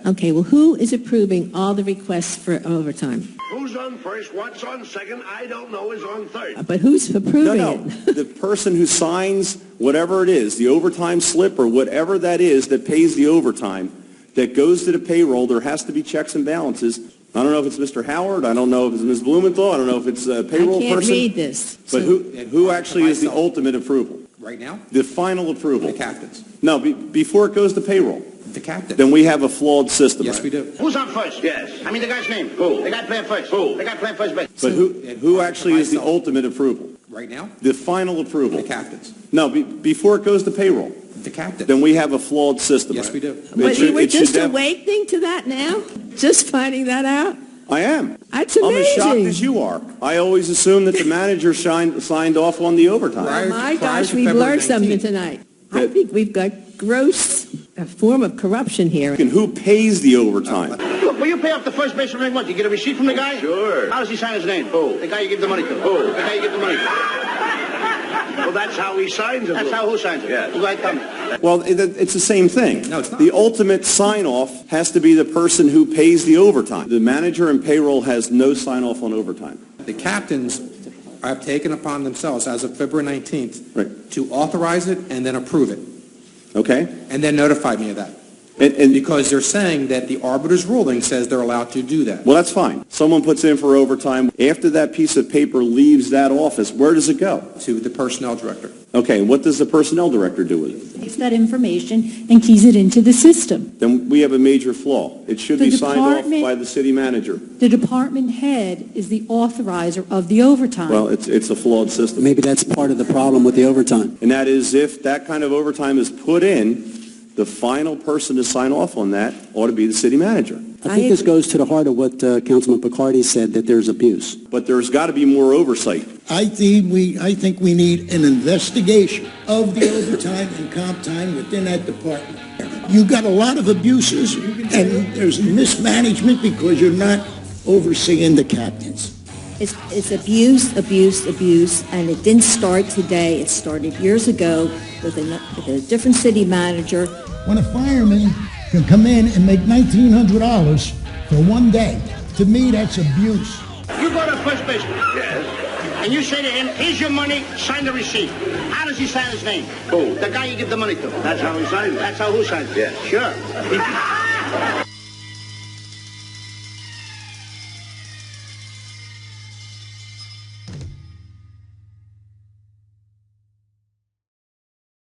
Okay, well, who is approving all the requests for overtime? Who's on first, what's on second, I don't know, is on third. But who's approving it? The person who signs whatever it is, the overtime slip or whatever that is that pays the overtime, that goes to the payroll, there has to be checks and balances. I don't know if it's Mr. Howard. I don't know if it's Ms. Blumenthal. I don't know if it's a payroll person. I can't read this. But who actually is the ultimate approval? Right now? The final approval. The captains. No, before it goes to payroll. The captain. Then we have a flawed system. Yes, we do. Who's on first? Yes. I mean the guy's name. Who? The guy playing first. Who? The guy playing first base. But who actually is the ultimate approval? Right now? The final approval. The captains. No, before it goes to payroll. The captain. Then we have a flawed system. Yes, we do. We're just awakening to that now? Just finding that out? I am. That's amazing. I'm as shocked as you are. I always assumed that the manager signed off on the overtime. Oh my gosh, we've learned something tonight. I think we've got gross form of corruption here. And who pays the overtime? Look, will you pay off the first baseman every month? You get a receipt from the guy? Sure. How does he sign his name? Who? The guy you give the money to. Who? The guy you give the money to. Well, that's how he signs it. That's how who signs it? Yes. Who tell me? Well, it's the same thing. No, it's not. The ultimate sign-off has to be the person who pays the overtime. The manager and payroll has no sign-off on overtime. The captains have taken upon themselves as of February 19th to authorize it and then approve it. Okay? And then notify me of that. And Because they're saying that the arbiter's ruling says they're allowed to do that. well, that's fine. Someone puts in for overtime. After that piece of paper leaves that office, where does it go? To the personnel director. Okay, and what does the personnel director do with it? Takes that information and keys it into the system. Then we have a major flaw. It should be signed off by the city manager. The department head is the authorizer of the overtime. Well, it's a flawed system. Maybe that's part of the problem with the overtime. And that is if that kind of overtime is put in, the final person to sign off on that ought to be the city manager. I think this goes to the heart of what Councilman Picardi said, that there's abuse. But there's got to be more oversight. I think we need an investigation of the overtime and comp time within that department. You got a lot of abuses, and there's mismanagement because you're not overseeing the captains. It's abuse, and it didn't start today. It started years ago with a different city manager. When a fireman can come in and make $1,900 for one day, to me that's abuse. You go to first baseman. Yes. And you say to him, here's your money, sign the receipt. How does he sign his name? Who? The guy you give the money to. That's how he signs it. That's how who signs it? Yes. Sure.